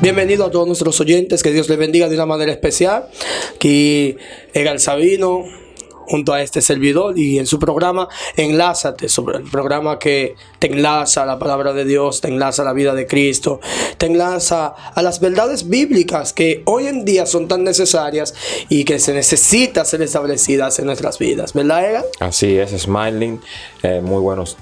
Bienvenido a todos nuestros oyentes, que Dios les bendiga de una manera especial. Aquí Egal Sabino, junto a este servidor, y en su programa Enlázate, sobre el programa que te enlaza a la palabra de Dios, te enlaza a la vida de Cristo, te enlaza a las verdades bíblicas que hoy en día son tan necesarias y que se necesita ser establecidas en nuestras vidas, ¿verdad, Egal? Así es, Smiling. Muy buenos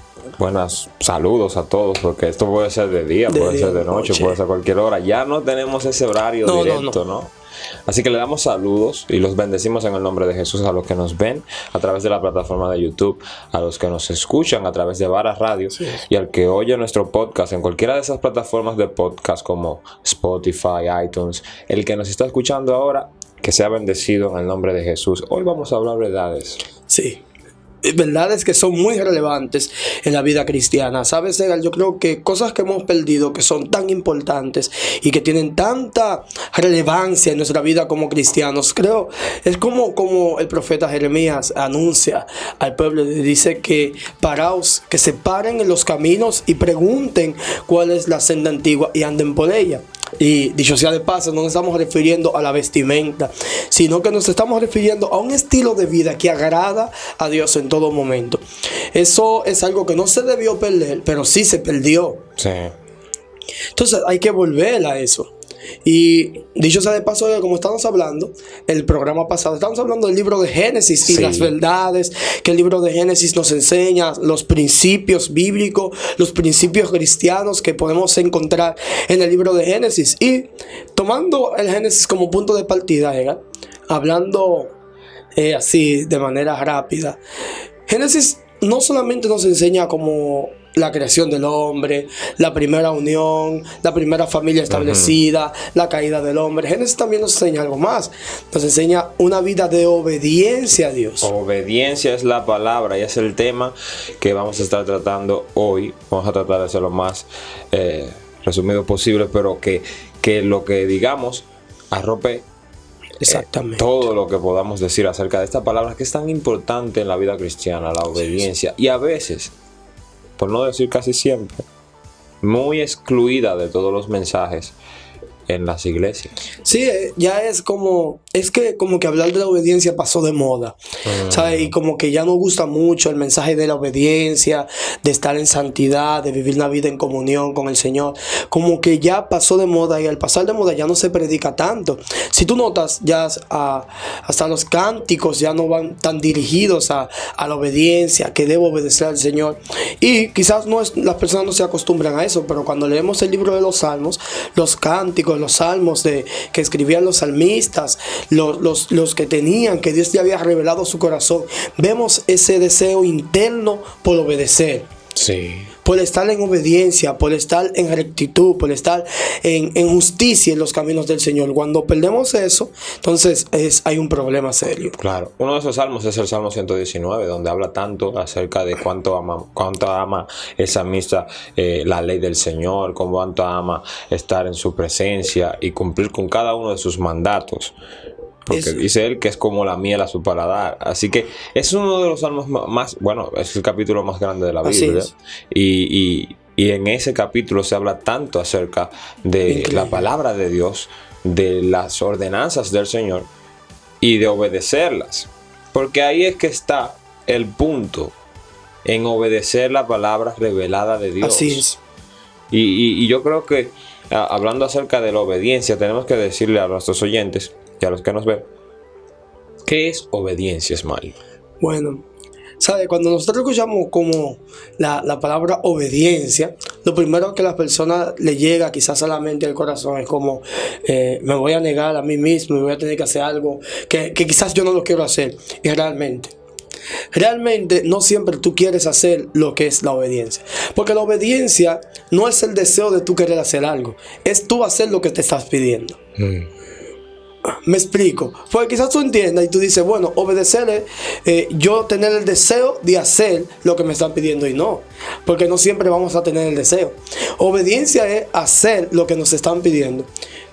saludos a todos, porque esto puede ser de día, puede ser de noche, puede ser a cualquier hora. Ya no tenemos ese horario directo, ¿no? Así que le damos saludos y los bendecimos en el nombre de Jesús a los que nos ven a través de la plataforma de YouTube, a los que nos escuchan a través de Vara Radio, sí, y al que oye nuestro podcast en cualquiera de esas plataformas de podcast como Spotify, iTunes. El que nos está escuchando ahora, que sea bendecido en el nombre de Jesús. Hoy vamos a hablar verdades. Sí. Verdades que son muy relevantes en la vida cristiana. ¿Sabes, Egal? Yo creo que cosas que hemos perdido, que son tan importantes y que tienen tanta relevancia en nuestra vida como cristianos, creo, es como el profeta Jeremías anuncia al pueblo, le dice que paraos, que se paren en los caminos y pregunten cuál es la senda antigua y anden por ella. Y dicho sea de paso, no nos estamos refiriendo a la vestimenta, sino que nos estamos refiriendo a un estilo de vida que agrada a Dios en todo momento. Eso es algo que no se debió perder, pero sí se perdió. Sí. Entonces hay que volver a eso. Y dicho sea de paso, como estamos hablando el programa pasado, estamos hablando del libro de Génesis y las verdades que el libro de Génesis nos enseña, los principios bíblicos, los principios cristianos que podemos encontrar en el libro de Génesis. Y tomando el Génesis como punto de partida, hablando así de manera rápida, Génesis no solamente nos enseña como la creación del hombre, la primera unión, la primera familia establecida, la caída del hombre. Génesis también nos enseña algo más. Nos enseña una vida de obediencia a Dios. Obediencia es la palabra y es el tema que vamos a estar tratando hoy. Vamos a tratar de hacerlo lo más resumido posible, pero que lo que digamos arrope exactamente todo lo que podamos decir acerca de esta palabra que es tan importante en la vida cristiana, la obediencia. Sí. Y a veces, por no decir casi siempre, muy excluida de todos los mensajes en las iglesias. Sí, ya es como que hablar de la obediencia pasó de moda, ¿sabes? Y como que ya no gusta mucho el mensaje de la obediencia, de estar en santidad, de vivir una vida en comunión con el Señor. Como que ya pasó de moda, y al pasar de moda ya no se predica tanto. Si tú notas, ya hasta los cánticos ya no van tan dirigidos a la obediencia, que debo obedecer al Señor. Y quizás las personas no se acostumbran a eso, pero cuando leemos el libro de los Salmos, los cánticos, los salmos que escribían los salmistas, los que tenían, que Dios le había revelado su corazón, vemos ese deseo interno por obedecer. Sí. Por estar en obediencia, por estar en rectitud, por estar en justicia en los caminos del Señor. Cuando perdemos eso, entonces hay un problema serio. Claro. Uno de esos salmos es el Salmo 119, donde habla tanto acerca de cuánto ama el salmista la ley del Señor, cuánto ama estar en su presencia y cumplir con cada uno de sus mandatos. Porque dice él que es como la miel a su paladar. Así que es uno de los salmos más, bueno, es el capítulo más grande de la Biblia. Y en ese capítulo se habla tanto acerca de la palabra de Dios, de las ordenanzas del Señor y de obedecerlas. Porque ahí es que está el punto, en obedecer la palabra revelada de Dios. Así es. Y yo creo que hablando acerca de la obediencia, tenemos que decirle a nuestros oyentes y a los que nos ven, ¿qué es obediencia, Ismael? Bueno, ¿sabe? Cuando nosotros escuchamos como la palabra obediencia, lo primero que a la persona le llega quizás a la mente y al corazón es como me voy a negar a mí mismo, me voy a tener que hacer algo que quizás yo no lo quiero hacer. Y realmente no siempre tú quieres hacer lo que es la obediencia, porque la obediencia no es el deseo de tú querer hacer algo, es tú hacer lo que te estás pidiendo. Me explico, porque quizás tú entiendas y tú dices, bueno, obedecer es yo tener el deseo de hacer lo que me están pidiendo, y no, porque no siempre vamos a tener el deseo. Obediencia es hacer lo que nos están pidiendo,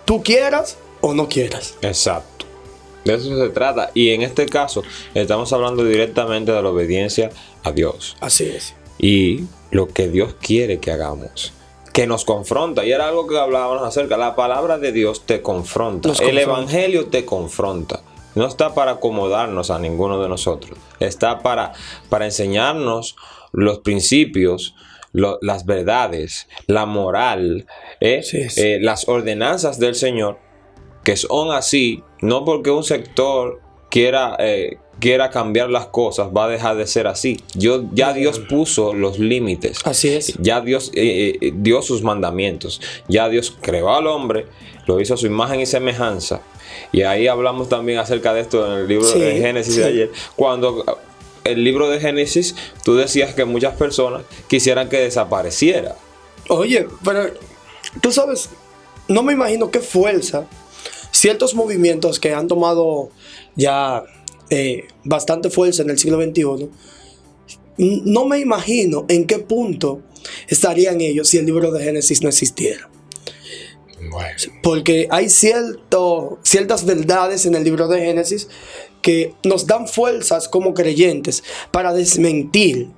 tú quieras o no quieras. Exacto, de eso se trata. Y en este caso estamos hablando directamente de la obediencia a Dios. Así es. Y lo que Dios quiere que hagamos. que nos confronta. Y era algo que hablábamos acerca. La palabra de Dios te confronta. El evangelio te confronta. No está para acomodarnos a ninguno de nosotros. Está para enseñarnos los principios, las verdades, la moral, las ordenanzas del Señor, que son así, no porque un sector quiera cambiar las cosas, va a dejar de ser así. Dios puso los límites. Así es. Ya Dios dio sus mandamientos. Ya Dios creó al hombre, lo hizo a su imagen y semejanza. Y ahí hablamos también acerca de esto en el libro de Génesis de ayer. Cuando el libro de Génesis, tú decías que muchas personas quisieran que desapareciera. Oye, pero tú sabes, no me imagino qué fuerza ciertos movimientos que han tomado ya bastante fuerza en el siglo XXI. No me imagino en qué punto estarían ellos si el libro de Génesis no existiera. Bueno. Porque hay ciertas verdades en el libro de Génesis que nos dan fuerzas como creyentes para desmentir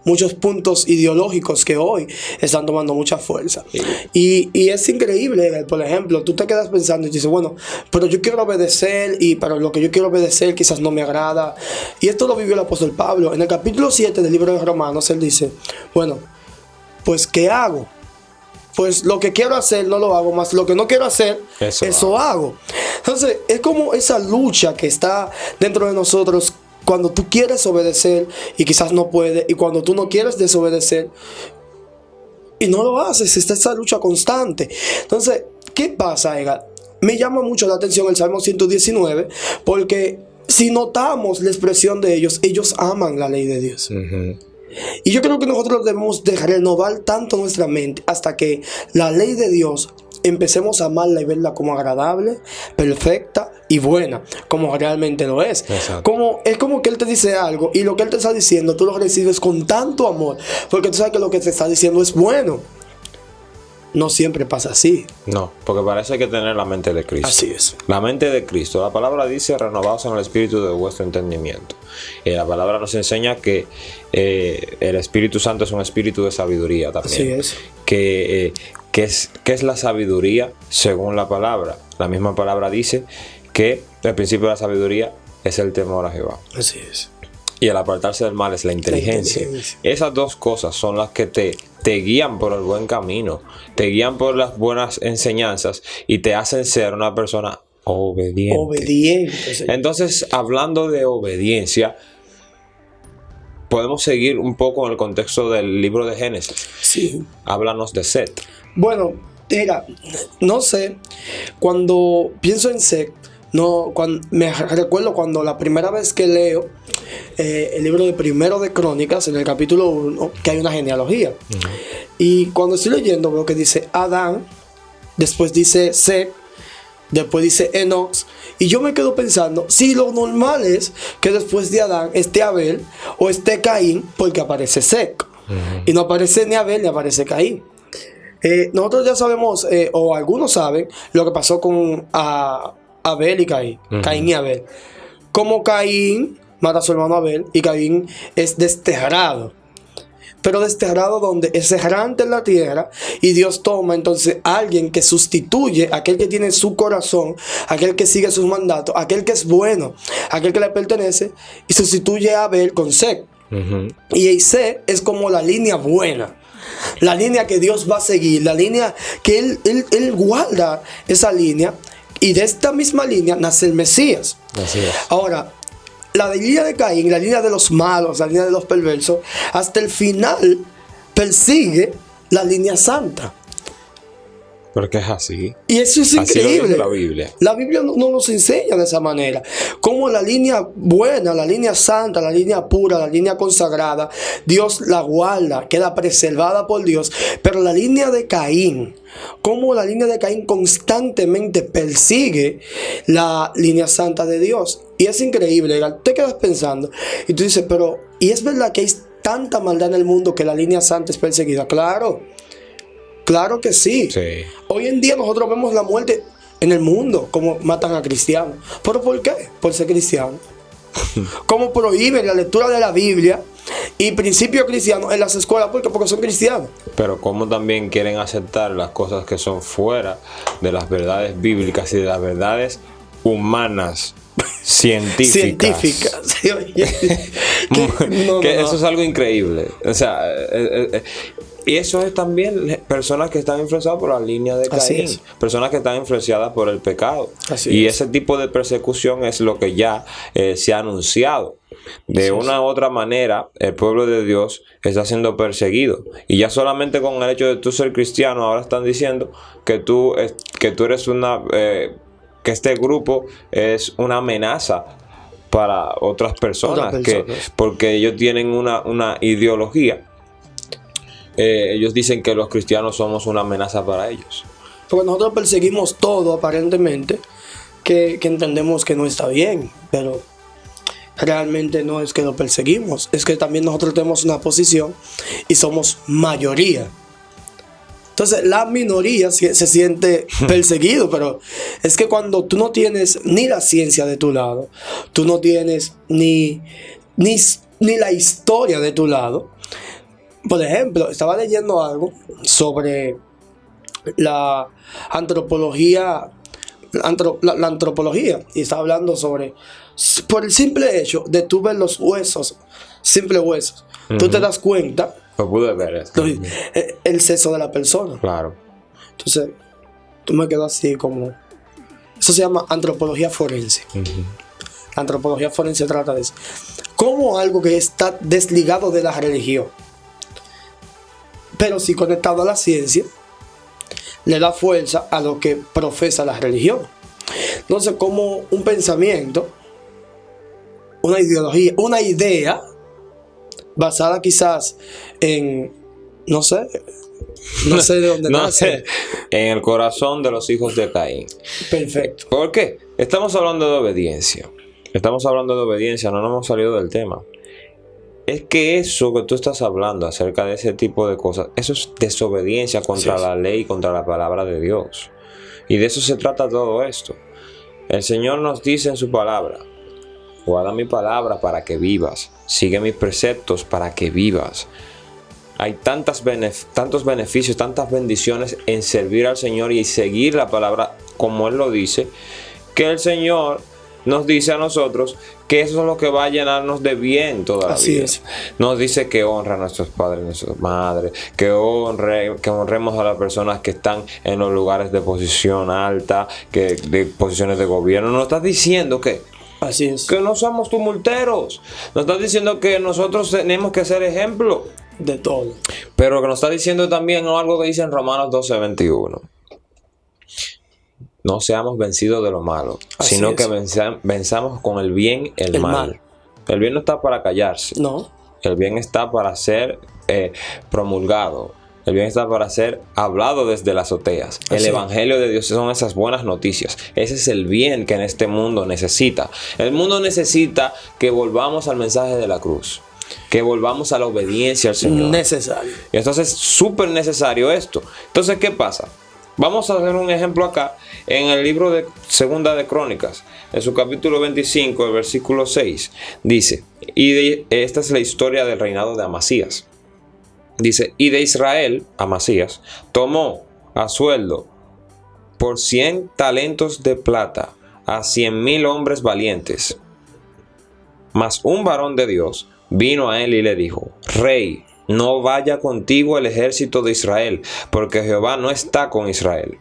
muchos puntos ideológicos que hoy están tomando mucha fuerza. Y es increíble, por ejemplo, tú te quedas pensando y dices, bueno, pero yo quiero obedecer, pero lo que yo quiero obedecer quizás no me agrada. Y esto lo vivió el apóstol Pablo. En el capítulo 7 del libro de Romanos, él dice, bueno, pues ¿qué hago? Pues lo que quiero hacer no lo hago, más lo que no quiero hacer, eso hago. Entonces, es como esa lucha que está dentro de nosotros cuando tú quieres obedecer y quizás no puedes, y cuando tú no quieres desobedecer y no lo haces, está esa lucha constante. Entonces, ¿qué pasa, Edgar? Me llama mucho la atención el Salmo 119, porque si notamos la expresión de ellos aman la ley de Dios. Y yo creo que nosotros debemos de renovar tanto nuestra mente hasta que la ley de Dios empecemos a amarla y verla como agradable, perfecta y buena, como realmente lo es. Es como que Él te dice algo y lo que Él te está diciendo tú lo recibes con tanto amor, porque tú sabes que lo que te está diciendo es bueno. No siempre pasa así. No, porque para eso hay que tener la mente de Cristo. Así es. La mente de Cristo. La palabra dice, renovaos en el espíritu de vuestro entendimiento. La palabra nos enseña que el Espíritu Santo es un espíritu de sabiduría también. Así es. ¿Qué es la sabiduría según la palabra? La misma palabra dice que el principio de la sabiduría es el temor a Jehová. Así es. Y el apartarse del mal es la inteligencia. Esas dos cosas son las que te guían por el buen camino, te guían por las buenas enseñanzas y te hacen ser una persona obediente. Entonces, hablando de obediencia, podemos seguir un poco en el contexto del libro de Génesis. Sí. Háblanos de Set. Bueno, mira, no sé, cuando pienso en Set, me recuerdo cuando la primera vez que leo el libro de Primero de Crónicas, en el capítulo 1, que hay una genealogía. Y cuando estoy leyendo veo que dice Adán, después dice Set, después dice Enoch, y yo me quedo pensando, si lo normal es que después de Adán esté Abel o esté Caín, porque aparece Set, y no aparece ni Abel ni aparece Caín. Nosotros ya sabemos, o algunos saben, lo que pasó con Abel y Caín, Caín y Abel. Como Caín mata a su hermano Abel y Caín es desterrado. Pero desterrado donde es errante en la tierra, y Dios toma entonces a alguien que sustituye a aquel que tiene su corazón, aquel que sigue sus mandatos, aquel que es bueno, aquel que le pertenece, y sustituye a Abel con Set. Y Set es como la línea buena, la línea que Dios va a seguir, la línea que Él guarda esa línea, y de esta misma línea nace el Mesías. Así es. Ahora, la línea de Caín, la línea de los malos, la línea de los perversos, hasta el final persigue la línea santa. Porque es así. Y eso es increíble. Así lo dice la Biblia. La Biblia no nos enseña de esa manera. Como la línea buena, la línea santa, la línea pura, la línea consagrada, Dios la guarda, queda preservada por Dios. Pero la línea de Caín, como la línea de Caín constantemente persigue la línea santa de Dios. Y es increíble. Te quedas pensando y tú dices, pero ¿y es verdad que hay tanta maldad en el mundo que la línea santa es perseguida? Claro que sí. Hoy en día nosotros vemos la muerte en el mundo, como matan a cristianos. ¿Pero por qué? Por ser cristiano. Como prohíben la lectura de la Biblia y principios cristianos en las escuelas. ¿Por qué? Porque son cristianos. Pero como también quieren aceptar las cosas que son fuera de las verdades bíblicas y de las verdades humanas, científicas. Sí, oye. Eso es algo increíble. O sea, y eso es también personas que están influenciadas por la línea de Caín, personas que están influenciadas por el pecado. Y ese tipo de persecución es lo que ya se ha anunciado. De una u otra manera, el pueblo de Dios está siendo perseguido. Y ya solamente con el hecho de tú ser cristiano, ahora están diciendo que tú eres que este grupo es una amenaza para otras personas. Porque ellos tienen una ideología. Ellos dicen que los cristianos somos una amenaza para ellos. Porque nosotros perseguimos todo aparentemente, que entendemos que no está bien, pero realmente no es que lo perseguimos, es que también nosotros tenemos una posición y somos mayoría. Entonces la minoría se siente perseguido, pero es que cuando tú no tienes ni la ciencia de tu lado, tú no tienes ni la historia de tu lado. Por ejemplo, estaba leyendo algo sobre la antropología, la antropología, y estaba hablando sobre, por el simple hecho de tú ver los huesos, simples huesos, tú te das cuenta, lo pude ver esto. El sexo de la persona. Claro. Entonces, tú me quedas así como, eso se llama antropología forense. La antropología forense trata de eso, como algo que está desligado de la religión, pero sí conectado a la ciencia, le da fuerza a lo que profesa la religión. Entonces, como un pensamiento, una ideología, una idea basada quizás en, no sé de dónde nace. En el corazón de los hijos de Caín. Perfecto. ¿Por qué? Estamos hablando de obediencia. No nos hemos salido del tema. Es que eso que tú estás hablando acerca de ese tipo de cosas, eso es desobediencia contra la ley, contra la palabra de Dios. Y de eso se trata todo esto. El Señor nos dice en su palabra: guarda mi palabra para que vivas, sigue mis preceptos para que vivas. Hay tantos beneficios, tantas bendiciones en servir al Señor y seguir la palabra como Él lo dice, que el Señor nos dice a nosotros que eso es lo que va a llenarnos de bien toda la vida. Es. Nos dice que honra a nuestros padres y nuestras madres, que honremos a las personas que están en los lugares de posición alta, de posiciones de gobierno. Nos está diciendo que así es. Que no somos tumulteros. Nos está diciendo que nosotros tenemos que ser ejemplo de todo. Pero que nos está diciendo también algo que dice en Romanos 12:21. No seamos vencidos de lo malo, así sino es. que venzamos con el bien el mal. El bien no está para callarse. No. El bien está para ser promulgado. El bien está para ser hablado desde las azoteas. El evangelio de Dios son esas buenas noticias. Ese es el bien que en este mundo necesita. El mundo necesita que volvamos al mensaje de la cruz, que volvamos a la obediencia al Señor. Necesario. Y entonces es súper necesario esto. Entonces, ¿qué pasa? Vamos a hacer un ejemplo acá en el libro de Segunda de Crónicas, en su capítulo 25, el versículo 6. Dice, esta es la historia del reinado de Amasías. Dice, y de Israel, Amasías, tomó a sueldo por 100 talentos de plata a 100,000 hombres valientes. Mas un varón de Dios vino a él y le dijo: Rey, no vaya contigo el ejército de Israel, porque Jehová no está con Israel,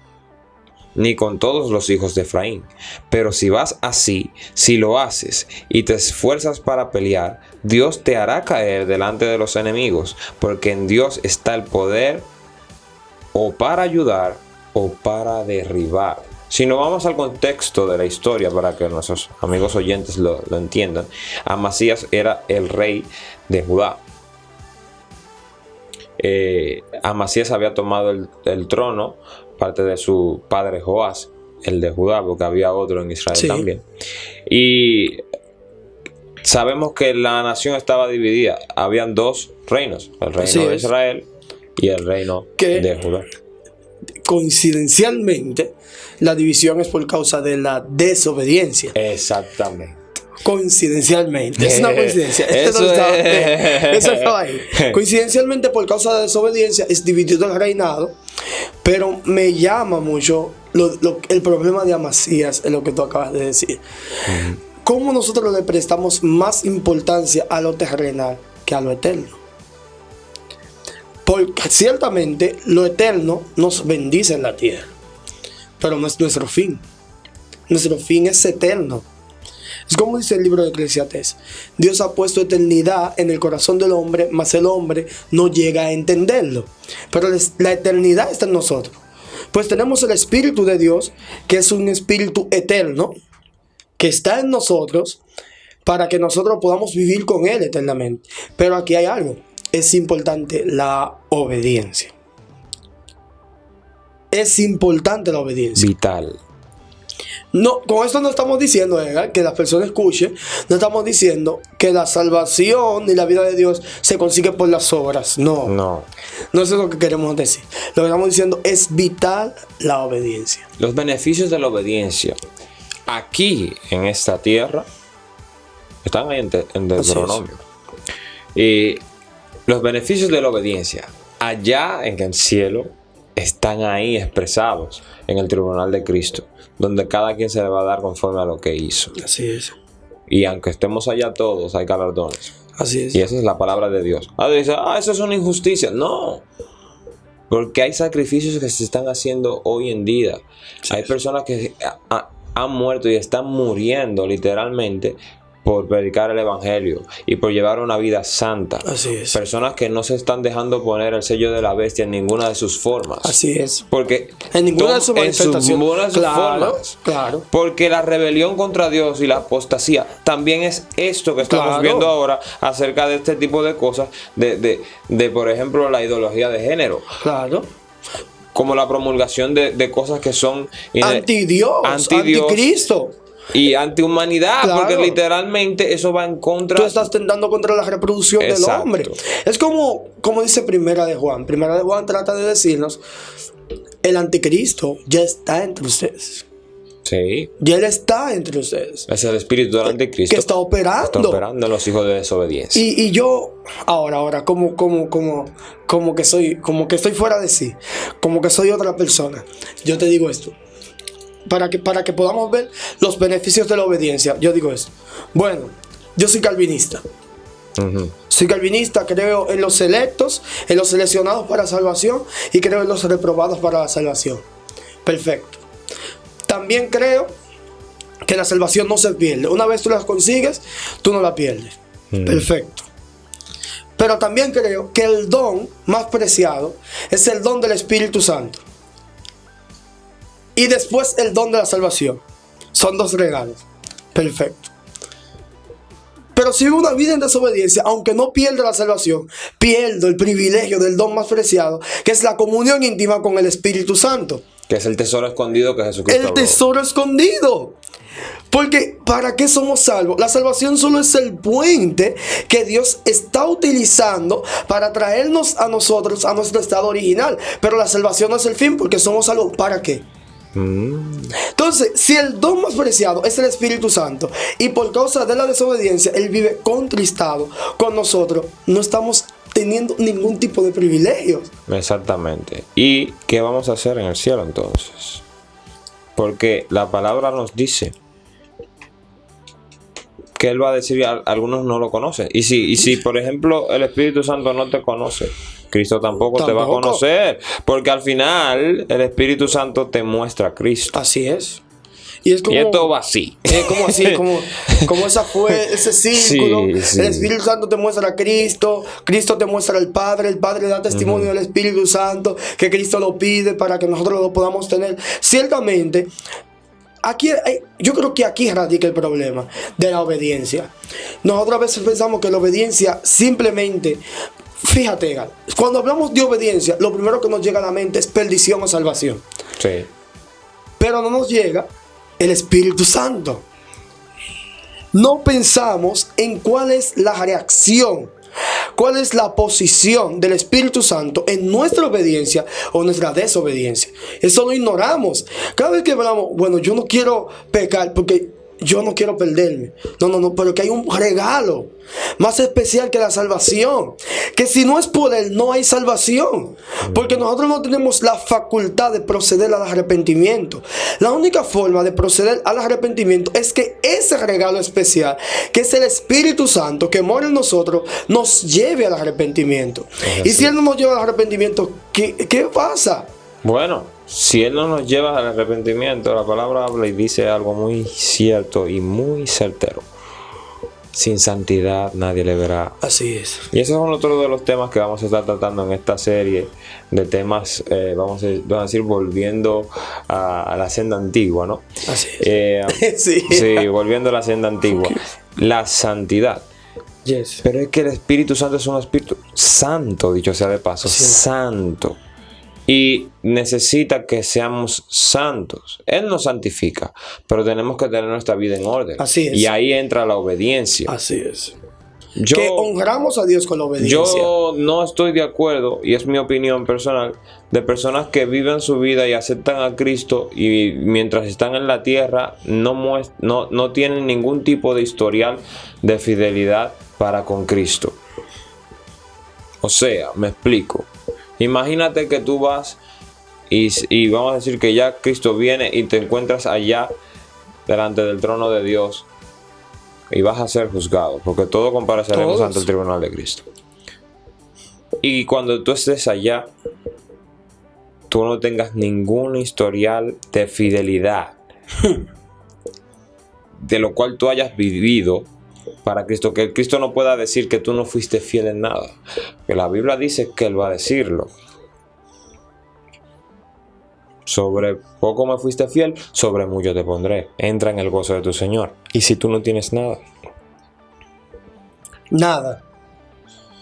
ni con todos los hijos de Efraín. Pero si vas así, si lo haces y te esfuerzas para pelear, Dios te hará caer delante de los enemigos, porque en Dios está el poder o para ayudar o para derribar. Si nos vamos al contexto de la historia para que nuestros amigos oyentes lo entiendan, Amasías era el rey de Judá. Amasías había tomado el trono, parte de su padre Joás, el de Judá, porque había otro en Israel también. Y sabemos que la nación estaba dividida. Habían dos reinos, el reino de Israel y el reino de Judá. Coincidencialmente, la división es por causa de la desobediencia. Exactamente. Coincidencialmente, es una coincidencia. Eso Eso estaba ahí. Coincidencialmente, por causa de desobediencia, es dividido el reinado. Pero me llama mucho el problema de Amasías, en lo que tú acabas de decir. ¿Cómo nosotros le prestamos más importancia a lo terrenal que a lo eterno? Porque ciertamente lo eterno nos bendice en la tierra, pero no es nuestro fin. Nuestro fin es eterno. Es como dice el libro de Eclesiastés: Dios ha puesto eternidad en el corazón del hombre, mas el hombre no llega a entenderlo. Pero la eternidad está en nosotros. Pues tenemos el Espíritu de Dios, que es un Espíritu eterno, que está en nosotros, para que nosotros podamos vivir con Él eternamente. Pero aquí hay algo: es importante la obediencia. Es importante la obediencia. Vital. No, con esto no estamos diciendo, que las personas escuchen, no estamos diciendo que la salvación y la vida de Dios se consigue por las obras. No. No eso es lo que queremos decir. Lo que estamos diciendo es vital la obediencia. Los beneficios de la obediencia aquí en esta tierra están ahí en Deuteronomio. Y los beneficios de la obediencia allá en el cielo están ahí expresados en el tribunal de Cristo, donde cada quien se le va a dar conforme a lo que hizo. Así es. Y aunque estemos allá todos, hay galardones. Así es. Y esa es la palabra de Dios. Dice, eso es una injusticia. No. Porque hay sacrificios que se están haciendo hoy en día. Sí, hay personas que han muerto y están muriendo literalmente por predicar el evangelio y por llevar una vida santa. Así es. Personas que no se están dejando poner el sello de la bestia en ninguna de sus formas. Así es. Porque en ninguna de sus manifestaciones. Formas. Claro. Porque la rebelión contra Dios y la apostasía también es esto que estamos viendo ahora acerca de este tipo de cosas, de por ejemplo, la ideología de género. Claro. Como la promulgación de cosas que son antidios, anticristo. Y antihumanidad, porque literalmente eso va en contra. Tú estás tentando contra la reproducción del hombre. Es como dice Primera de Juan. Primera de Juan trata de decirnos: el anticristo ya está entre ustedes. Sí. Ya él está entre ustedes. Es el espíritu del anticristo que está operando. Está operando en los hijos de desobediencia. Y yo, ahora, como que estoy fuera de sí, como que soy otra persona, yo te digo esto. Para que podamos ver los beneficios de la obediencia, yo digo esto. Bueno, yo soy calvinista. Soy calvinista, creo en los selectos, en los seleccionados para salvación, y creo en los reprobados para la salvación. Perfecto. También creo que la salvación no se pierde. Una vez tú la consigues, tú no la pierdes. Perfecto. Pero también creo que el don más preciado es el don del Espíritu Santo. Y después el don de la salvación. Son dos regalos. Perfecto. Pero si vivo una vida en desobediencia, aunque no pierda la salvación, pierdo el privilegio del don más preciado, que es la comunión íntima con el Espíritu Santo. Que es el tesoro escondido que Jesucristo habló. El tesoro escondido. Porque ¿para qué somos salvos? La salvación solo es el puente que Dios está utilizando para traernos a nosotros a nuestro estado original. Pero la salvación no es el fin, porque somos salvos. ¿Para qué? Entonces, si el don más preciado es el Espíritu Santo, y por causa de la desobediencia Él vive contristado con nosotros, no estamos teniendo ningún tipo de privilegios. Exactamente. ¿Y qué vamos a hacer en el cielo entonces? Porque la palabra nos dice que Él va a decir, algunos no lo conocen. Y si por ejemplo el Espíritu Santo no te conoce, Cristo tampoco te va a conocer, porque al final el Espíritu Santo te muestra a Cristo. Así es. Y esto va así. Como así, como ese círculo. Sí. El Espíritu Santo te muestra a Cristo, Cristo te muestra al Padre, el Padre da testimonio del Espíritu Santo, que Cristo lo pide para que nosotros lo podamos tener. Ciertamente, yo creo que aquí radica el problema de la obediencia. Nosotros a veces pensamos que la obediencia simplemente... Fíjate, cuando hablamos de obediencia, lo primero que nos llega a la mente es perdición o salvación. Sí. Pero no nos llega el Espíritu Santo. No pensamos en cuál es la reacción, cuál es la posición del Espíritu Santo en nuestra obediencia o nuestra desobediencia. Eso lo ignoramos. Cada vez que hablamos, bueno, yo no quiero pecar porque yo no quiero perderme. No, pero que hay un regalo más especial que la salvación. Que si no es por Él, no hay salvación. Porque nosotros no tenemos la facultad de proceder al arrepentimiento. La única forma de proceder al arrepentimiento es que ese regalo especial, que es el Espíritu Santo, que mora en nosotros, nos lleve al arrepentimiento. Y si Él no nos lleva al arrepentimiento, ¿qué pasa? Bueno, si Él no nos lleva al arrepentimiento, la palabra habla y dice algo muy cierto y muy certero. Sin santidad nadie le verá. Así es. Y esos son otros de los temas que vamos a estar tratando en esta serie de temas, vamos a decir, volviendo a la senda antigua, ¿no? Así es. Sí, volviendo a la senda antigua. Okay. La santidad. Yes. Pero es que el Espíritu Santo es un Espíritu santo, dicho sea de paso, sí. Santo. Y necesita que seamos santos. Él nos santifica, pero tenemos que tener nuestra vida en orden. Así es. Y ahí entra la obediencia. Así es. Que honramos a Dios con la obediencia. Yo no estoy de acuerdo, y es mi opinión personal, de personas que viven su vida y aceptan a Cristo y mientras están en la tierra no tienen ningún tipo de historial de fidelidad para con Cristo. O sea, me explico. Imagínate que tú vas y vamos a decir que ya Cristo viene y te encuentras allá delante del trono de Dios y vas a ser juzgado, porque todos compareceremos ante el tribunal de Cristo. Y cuando tú estés allá, tú no tengas ningún historial de fidelidad de lo cual tú hayas vivido para Cristo, que Cristo no pueda decir que tú no fuiste fiel en nada, que la Biblia dice que Él va a decirlo. Sobre poco me fuiste fiel, sobre mucho te pondré. Entra en el gozo de tu Señor. Y si tú no tienes nada,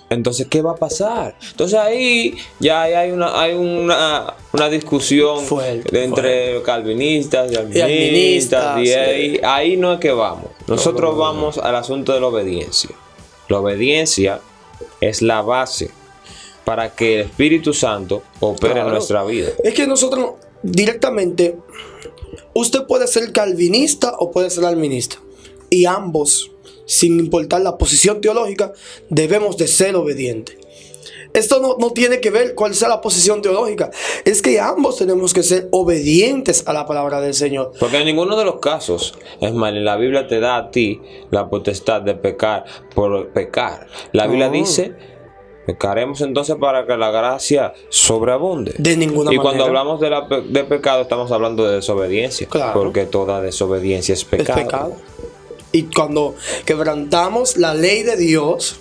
entonces ¿qué va a pasar? Entonces ahí ya hay una discusión entre calvinistas y albinistas, y ahí no es que vamos. Nosotros vamos al asunto de la obediencia. La obediencia es la base para que el Espíritu Santo opere en nuestra vida. Es que nosotros directamente, usted puede ser calvinista o puede ser alminista, y ambos, sin importar la posición teológica, debemos de ser obedientes. Esto no tiene que ver cuál sea la posición teológica. Es que ambos tenemos que ser obedientes a la palabra del Señor. Porque en ninguno de los casos, es más, la Biblia te da a ti la potestad de pecar por pecar. La Biblia dice, pecaremos entonces para que la gracia sobreabunde. De ninguna manera. Y cuando hablamos de pecado, estamos hablando de desobediencia. Claro. Porque toda desobediencia es pecado. Es pecado. Y cuando quebrantamos la ley de Dios,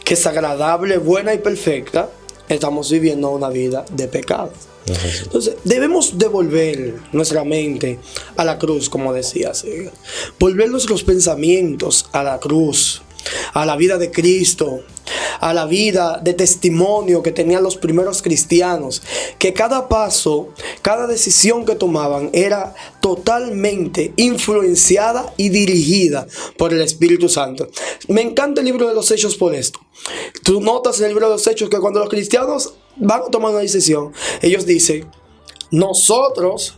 que es agradable, buena y perfecta, estamos viviendo una vida de pecado. Entonces, debemos devolver nuestra mente a la cruz, como decía Segal. Volver nuestros pensamientos a la cruz, a la vida de Cristo, a la vida de testimonio que tenían los primeros cristianos, que cada paso, cada decisión que tomaban era totalmente influenciada y dirigida por el Espíritu Santo. Me encanta el libro de los Hechos por esto. Tú notas en el libro de los Hechos que cuando los cristianos van a tomar una decisión, ellos dicen, nosotros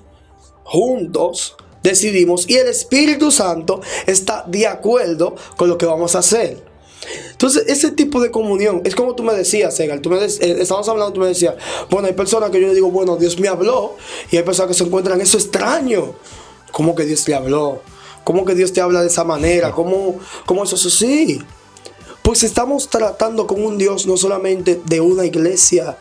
juntos decidimos y el Espíritu Santo está de acuerdo con lo que vamos a hacer. Entonces, ese tipo de comunión es como tú me decías, Segal. Estábamos hablando, tú me decías, bueno, hay personas que yo le digo, bueno, Dios me habló, y hay personas que se encuentran eso extraño. ¿Cómo que Dios te habló? ¿Cómo que Dios te habla de esa manera? ¿Cómo eso? Sí. Pues estamos tratando con un Dios no solamente de una iglesia,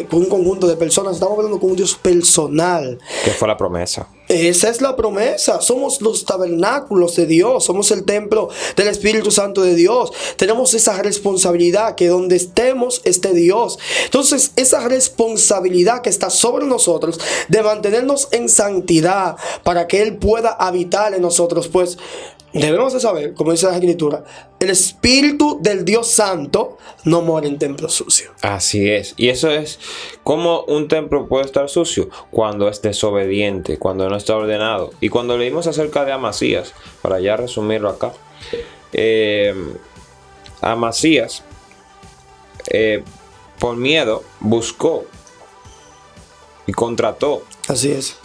con un conjunto de personas, estamos hablando con un Dios personal. ¿Qué fue la promesa? Esa es la promesa. Somos los tabernáculos de Dios, somos el templo del Espíritu Santo de Dios. Tenemos esa responsabilidad que donde estemos esté Dios. Entonces, esa responsabilidad que está sobre nosotros de mantenernos en santidad para que Él pueda habitar en nosotros, pues debemos de saber, como dice la Escritura, el Espíritu del Dios Santo no mora en templo sucio. Así es. Y eso es como un templo puede estar sucio cuando es desobediente, cuando no está ordenado. Y cuando leímos acerca de Amasías, para ya resumirlo acá, Amasías, por miedo, buscó y contrató Así es.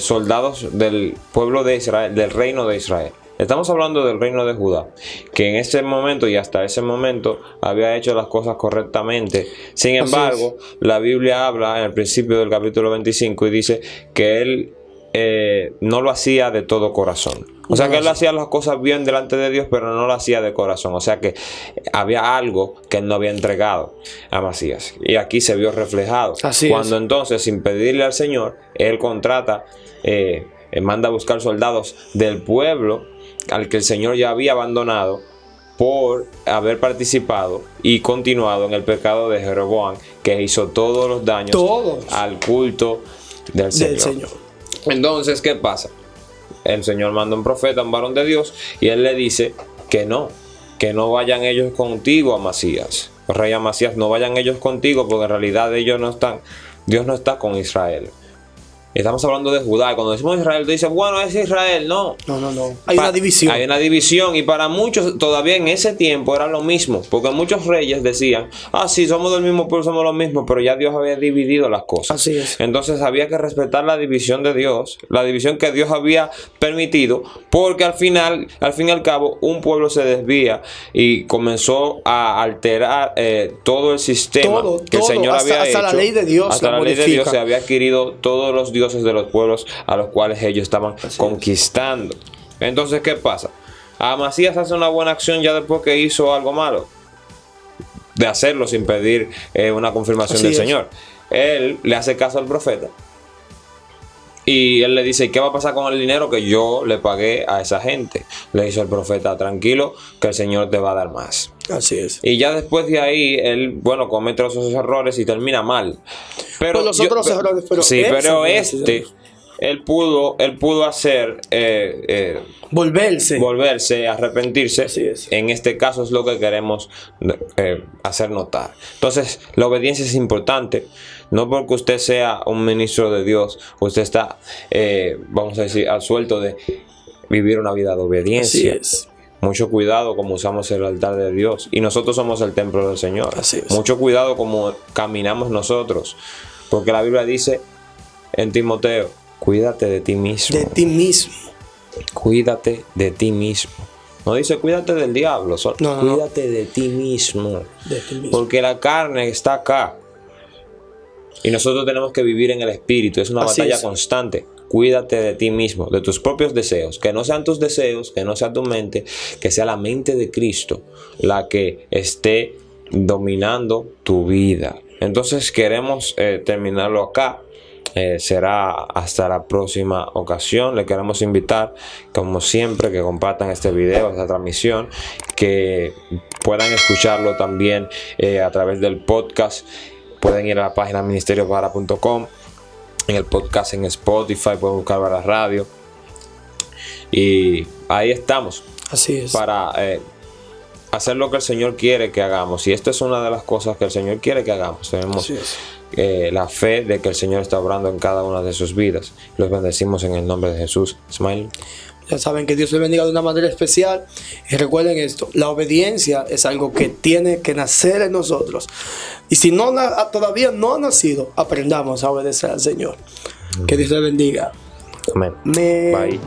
soldados del pueblo de Israel, del reino de Israel. Estamos hablando del reino de Judá, que en ese momento y hasta ese momento había hecho las cosas correctamente. Sin embargo, la Biblia habla en el principio del capítulo 25 y dice que él no lo hacía de todo corazón. O sea que él hacía las cosas bien delante de Dios, pero no lo hacía de corazón. O sea que había algo que él no había entregado a Amasías. Y aquí se vio reflejado. Cuando entonces, sin pedirle al Señor, él contrata, manda a buscar soldados del pueblo al que el Señor ya había abandonado por haber participado y continuado en el pecado de Jeroboam, que hizo todos los daños al culto del Señor. Entonces, ¿qué pasa? El Señor manda un profeta, un varón de Dios, y él le dice que no vayan ellos contigo, Amasías. Rey Amasías, no vayan ellos contigo, porque en realidad ellos no están, Dios no está con Israel. Estamos hablando de Judá. Y cuando decimos Israel, tú dices, bueno, es Israel. No. Hay una división. Hay una división. Y para muchos, todavía en ese tiempo era lo mismo. Porque muchos reyes decían, sí, somos del mismo pueblo, somos lo mismo. Pero ya Dios había dividido las cosas. Así es. Entonces había que respetar la división de Dios. La división que Dios había permitido. Porque al fin y al cabo, un pueblo se desvía y comenzó a alterar todo el sistema que el Señor había hecho. Hasta la ley de Dios. Hasta la ley de Dios se había adquirido todos los dioses de los pueblos a los cuales ellos estaban conquistando. Entonces, ¿qué pasa? Amasías hace una buena acción ya después que hizo algo malo, de hacerlo sin pedir una confirmación del Señor. Él le hace caso al profeta y él le dice, ¿qué va a pasar con el dinero que yo le pagué a esa gente? Le dice el profeta, tranquilo, que el Señor te va a dar más. Así es. Y ya después de ahí, él, comete esos errores y termina mal. Pero los otros errores, pero él pudo hacer volverse, arrepentirse. En este caso es lo que queremos hacer notar. Entonces, la obediencia es importante. No porque usted sea un ministro de Dios, usted está, vamos a decir, al suelto de vivir una vida de obediencia. Así es. Mucho cuidado como usamos el altar de Dios. Y nosotros somos el templo del Señor. Así es. Mucho cuidado como caminamos nosotros. Porque la Biblia dice en Timoteo, cuídate de ti mismo. De ti mismo. Cuídate de ti mismo. No dice cuídate del diablo, cuídate de ti mismo. De ti mismo. Porque la carne está acá. Y nosotros tenemos que vivir en el espíritu. Es una batalla constante. Cuídate de ti mismo, de tus propios deseos. Que no sean tus deseos, que no sea tu mente, que sea la mente de Cristo la que esté dominando tu vida. Entonces queremos terminarlo acá. Será hasta la próxima ocasión. Le queremos invitar, como siempre, que compartan este video, esta transmisión, que puedan escucharlo también a través del podcast. Pueden ir a la página ministeriopara.com, en el podcast en Spotify, pueden buscar para la radio. Y ahí estamos. Así es. Para hacer lo que el Señor quiere que hagamos. Y esta es una de las cosas que el Señor quiere que hagamos. Tenemos la fe de que el Señor está obrando en cada una de sus vidas. Los bendecimos en el nombre de Jesús. Smile. Ya saben que Dios les bendiga de una manera especial. Y recuerden esto, la obediencia es algo que tiene que nacer en nosotros. Y si todavía no ha nacido, aprendamos a obedecer al Señor. Que Dios les bendiga. Amén. Amén. Bye.